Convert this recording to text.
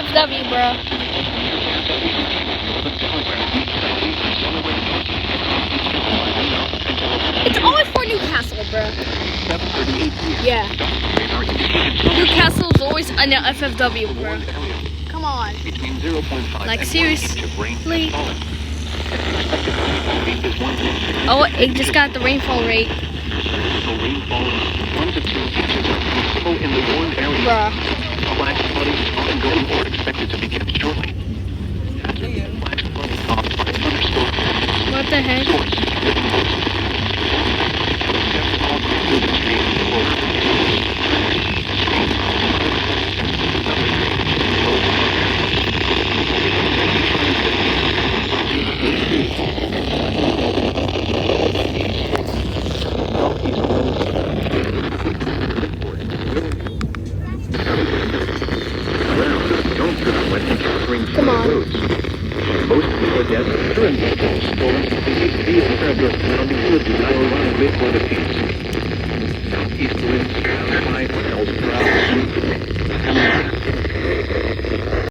FFW, bro. It's always for Newcastle, bro. Yeah. Newcastle's always an FFW, bro. Come on. Like, seriously. Oh, it just got the rainfall rate. Bruh. What the heck? Come on. Most people are dead during the storm. These paragraphs surrounding the Iowa wait for the peace. Southeast winds around 5 miles per hour.